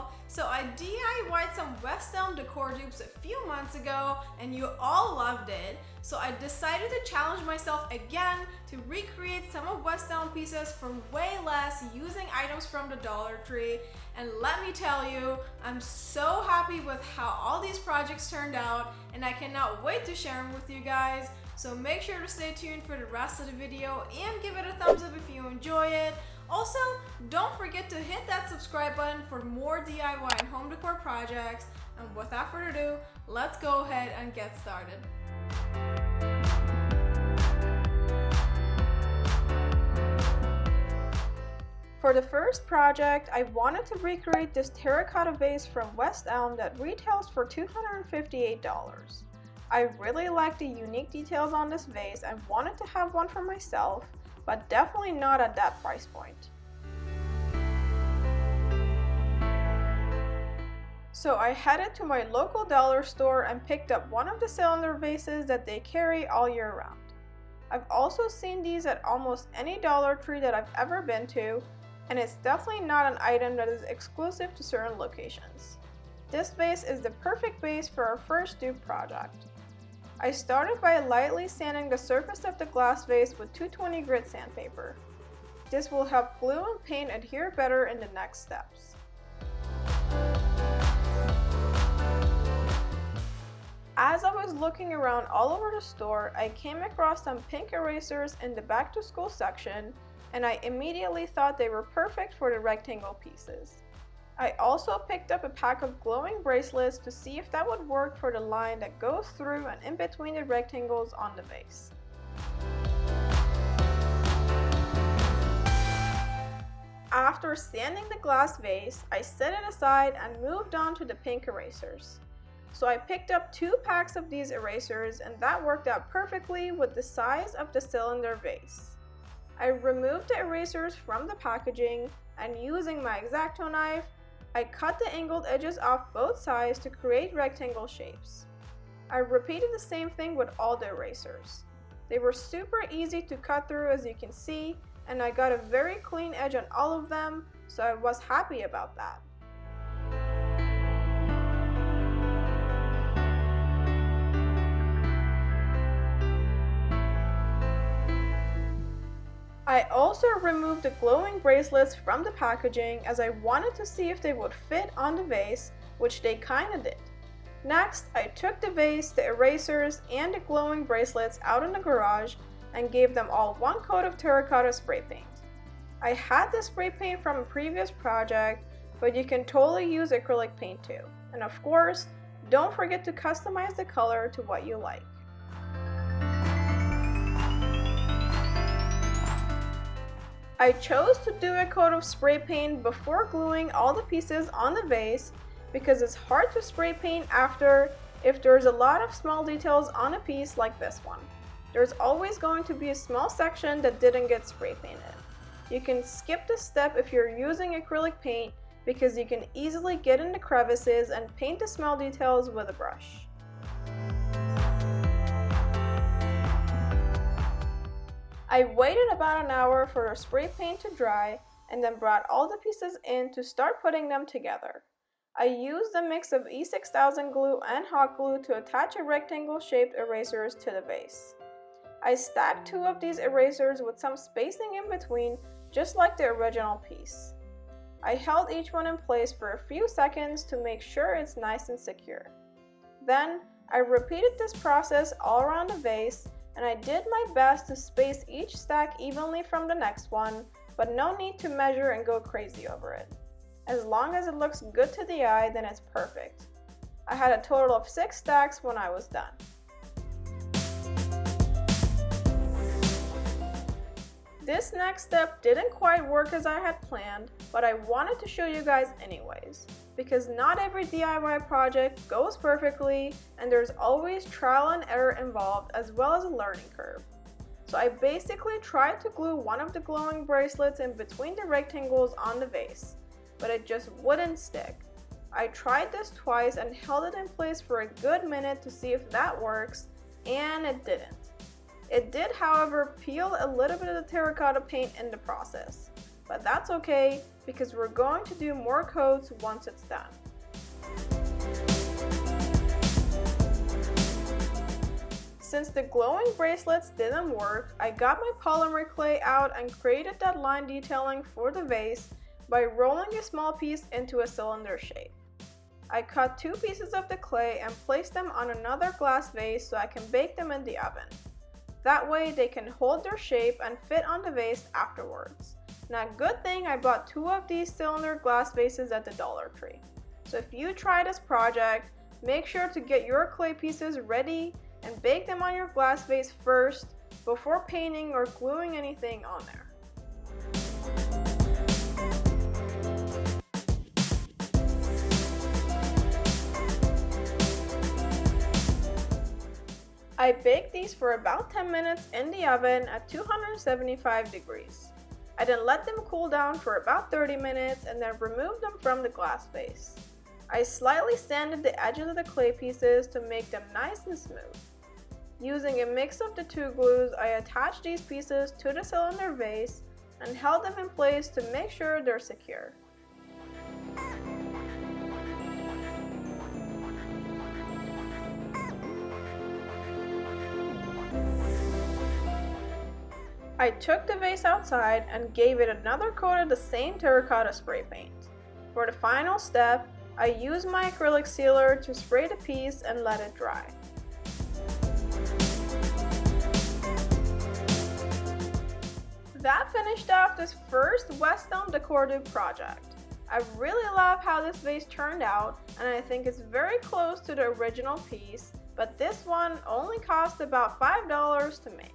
y'all. So I DIY'd some West Elm decor dupes a few months ago and you all loved it. So I decided to challenge myself again to recreate some of West Elm pieces for way less using items from the Dollar Tree. And let me tell you, I'm so happy with how all these projects turned out and I cannot wait to share them with you guys. So make sure to stay tuned for the rest of the video and give it a thumbs up if you enjoy it. Also, don't forget to hit that subscribe button for more DIY and home decor projects. And without further ado, let's go ahead and get started. For the first project, I wanted to recreate this terracotta vase from West Elm that retails for $258. I really like the unique details on this vase and wanted to have one for myself, but definitely not at that price point. So I headed to my local dollar store and picked up one of the cylinder vases that they carry all year round. I've also seen these at almost any Dollar Tree that I've ever been to, and it's definitely not an item that is exclusive to certain locations. This vase is the perfect base for our first dupe project. I started by lightly sanding the surface of the glass vase with 220 grit sandpaper. This will help glue and paint adhere better in the next steps. As I was looking around all over the store, I came across some pink erasers in the back to school section, and I immediately thought they were perfect for the rectangle pieces. I also picked up a pack of glowing bracelets to see if that would work for the line that goes through and in between the rectangles on the vase. After sanding the glass vase, I set it aside and moved on to the pink erasers. So I picked up 2 packs of these erasers and that worked out perfectly with the size of the cylinder vase. I removed the erasers from the packaging and using my X-Acto knife, I cut the angled edges off both sides to create rectangle shapes. I repeated the same thing with all the erasers. They were super easy to cut through, as you can see, and I got a very clean edge on all of them, so I was happy about that. I also removed the glowing bracelets from the packaging as I wanted to see if they would fit on the vase, which they kinda did. Next, I took the vase, the erasers, and the glowing bracelets out in the garage and gave them all 1 coat of terracotta spray paint. I had the spray paint from a previous project, but you can totally use acrylic paint too. And of course, don't forget to customize the color to what you like. I chose to do a coat of spray paint before gluing all the pieces on the vase because it's hard to spray paint after if there's a lot of small details on a piece like this one. There's always going to be a small section that didn't get spray painted. You can skip this step if you're using acrylic paint because you can easily get in the crevices and paint the small details with a brush. I waited about an hour for the spray paint to dry and then brought all the pieces in to start putting them together. I used a mix of E6000 glue and hot glue to attach a rectangle shaped erasers to the vase. I stacked 2 of these erasers with some spacing in between, just like the original piece. I held each one in place for a few seconds to make sure it's nice and secure. Then I repeated this process all around the vase, and I did my best to space each stack evenly from the next one, but no need to measure and go crazy over it. As long as it looks good to the eye, then it's perfect. I had a total of 6 stacks when I was done. This next step didn't quite work as I had planned, but I wanted to show you guys anyways, because not every DIY project goes perfectly and there's always trial and error involved as well as a learning curve. So I basically tried to glue one of the glowing bracelets in between the rectangles on the vase, but it just wouldn't stick. I tried this twice and held it in place for a good minute to see if that works, and it didn't. It did, however, peel a little bit of the terracotta paint in the process. but that's okay because we're going to do more coats once it's done. Since the glowing bracelets didn't work, I got my polymer clay out and created that line detailing for the vase by rolling a small piece into a cylinder shape. I cut 2 pieces of the clay and placed them on another glass vase so I can bake them in the oven. That way they can hold their shape and fit on the vase afterwards. Now, good thing I bought 2 of these cylinder glass vases at the Dollar Tree. So if you try this project, make sure to get your clay pieces ready and bake them on your glass vase first before painting or gluing anything on there. I baked these for about 10 minutes in the oven at 275 degrees. I then let them cool down for about 30 minutes and then removed them from the glass vase. I slightly sanded the edges of the clay pieces to make them nice and smooth. Using a mix of the 2 glues, I attached these pieces to the cylinder vase and held them in place to make sure they're secure. I took the vase outside and gave it another coat of the same terracotta spray paint. For the final step, I used my acrylic sealer to spray the piece and let it dry. That finished off this first West Elm Decor dupe project. I really love how this vase turned out, and I think it's very close to the original piece, but this one only cost about $5 to make.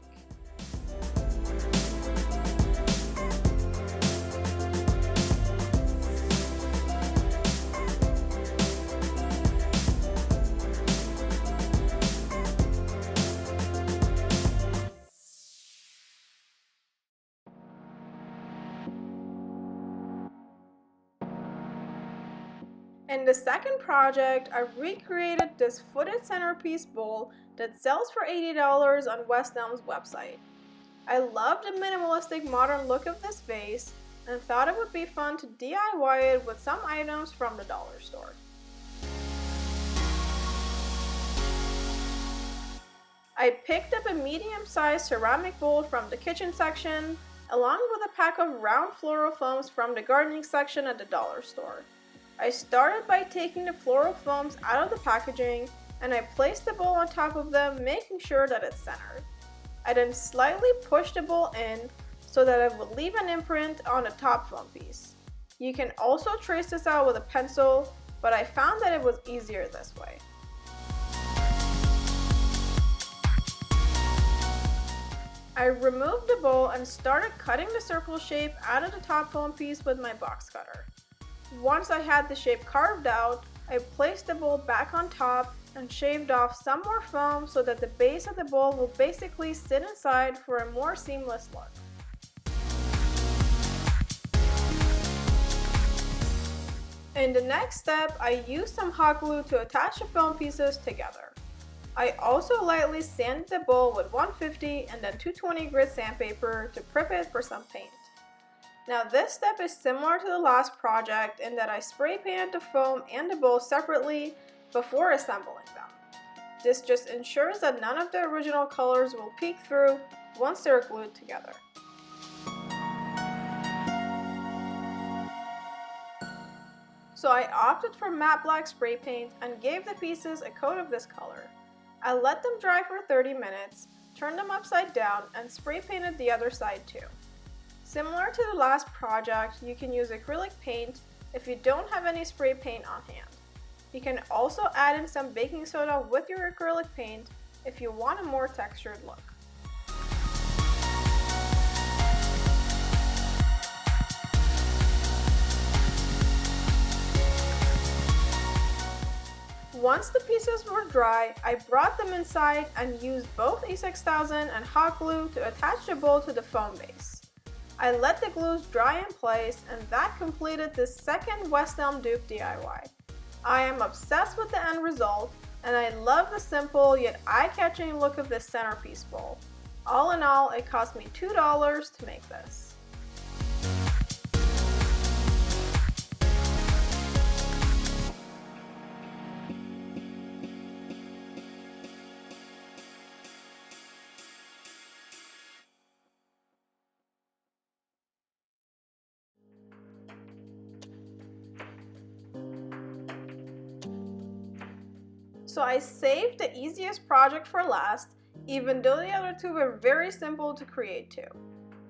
In the second project, I recreated this footed centerpiece bowl that sells for $80 on West Elm's website. I love the minimalistic modern look of this vase and thought it would be fun to DIY it with some items from the dollar store. I picked up a medium-sized ceramic bowl from the kitchen section, along with a pack of round floral foams from the gardening section at the dollar store. I started by taking the floral foams out of the packaging and I placed the bowl on top of them, making sure that it's centered. I then slightly pushed the bowl in so that it would leave an imprint on the top foam piece. You can also trace this out with a pencil, but I found that it was easier this way. I removed the bowl and started cutting the circle shape out of the top foam piece with my box cutter. Once I had the shape carved out, I placed the bowl back on top and shaved off some more foam so that the base of the bowl will basically sit inside for a more seamless look. In the next step, I used some hot glue to attach the foam pieces together. I also lightly sanded the bowl with 150 and then 220 grit sandpaper to prep it for some paint. Now this step is similar to the last project in that I spray painted the foam and the bowl separately before assembling them. This just ensures that none of the original colors will peek through once they're glued together. So I opted for matte black spray paint and gave the pieces a coat of this color. I let them dry for 30 minutes, turned them upside down, and spray painted the other side too. Similar to the last project, you can use acrylic paint if you don't have any spray paint on hand. You can also add in some baking soda with your acrylic paint if you want a more textured look. Once the pieces were dry, I brought them inside and used both E6000 and hot glue to attach the bowl to the foam base. I let the glues dry in place, and that completed the second West Elm dupe DIY. I am obsessed with the end result, and I love the simple yet eye-catching look of this centerpiece bowl. All in all, it cost me $2 to make this. So I saved the easiest project for last, even though the other two were very simple to create too.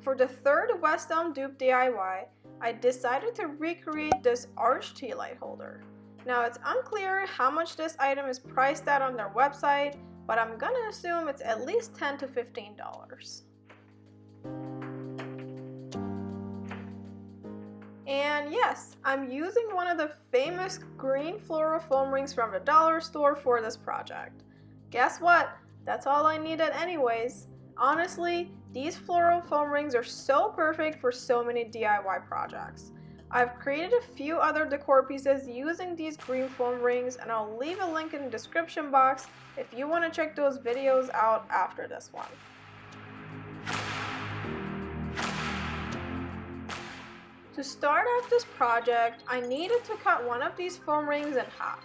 For the third West Elm dupe DIY, I decided to recreate this arch tea light holder. Now it's unclear how much this item is priced at on their website, but I'm gonna assume it's at least $10 to $15. And yes, I'm using one of the famous green floral foam rings from the dollar store for this project. Guess what? That's all I needed anyways. Honestly, these floral foam rings are so perfect for so many DIY projects. I've created a few other decor pieces using these green foam rings, and I'll leave a link in the description box if you want to check those videos out after this one. To start off this project, I needed to cut one of these foam rings in half,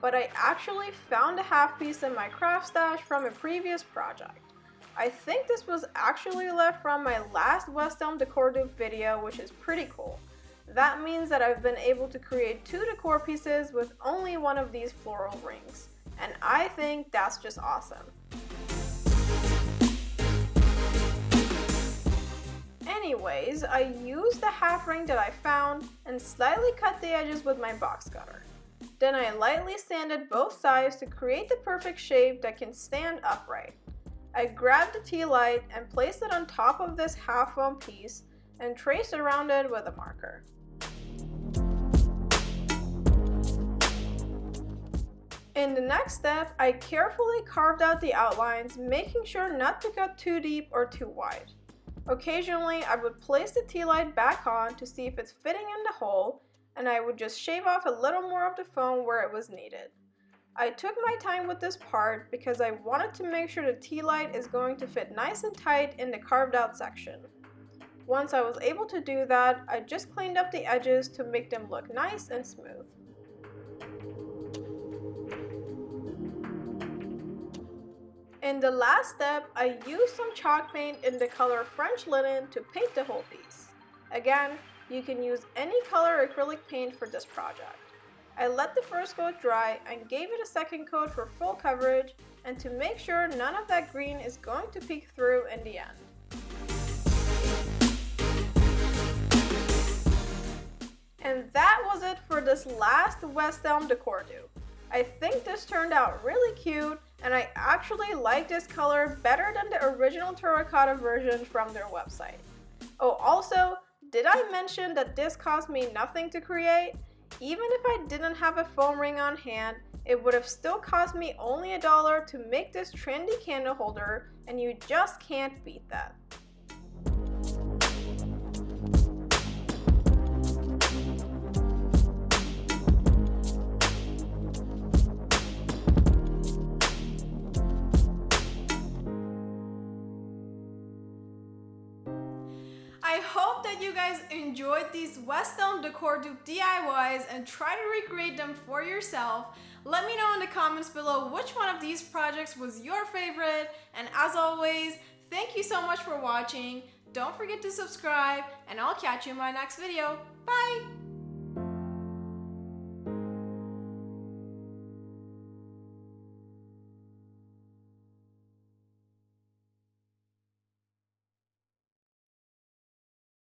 but I actually found a half piece in my craft stash from a previous project. I think this was actually left from my last West Elm decor dupe video, which is pretty cool. That means that I've been able to create two decor pieces with only one of these floral rings, and I think that's just awesome. Anyways, I used the half ring that I found and slightly cut the edges with my box cutter. Then I lightly sanded both sides to create the perfect shape that can stand upright. I grabbed the tea light and placed it on top of this half foam piece and traced around it with a marker. In the next step, I carefully carved out the outlines, making sure not to cut too deep or too wide. Occasionally, I would place the tea light back on to see if it's fitting in the hole, and I would just shave off a little more of the foam where it was needed. I took my time with this part because I wanted to make sure the tea light is going to fit nice and tight in the carved out section. Once I was able to do that, I just cleaned up the edges to make them look nice and smooth. In the last step, I used some chalk paint in the color French linen to paint the whole piece. Again, you can use any color acrylic paint for this project. I let the first coat dry and gave it a second coat for full coverage and to make sure none of that green is going to peek through in the end. And that was it for this last West Elm decor dupe. I think this turned out really cute, and I actually like this color better than the original terracotta version from their website. Oh, also, did I mention that this cost me nothing to create? Even if I didn't have a foam ring on hand, it would have still cost me only $1 to make this trendy candle holder, and you just can't beat that. I hope that you guys enjoyed these West Elm decor dupe DIYs and try to recreate them for yourself. Let me know in the comments below which one of these projects was your favorite, and as always, thank you so much for watching. Don't forget to subscribe, and I'll catch you in my next video. Bye!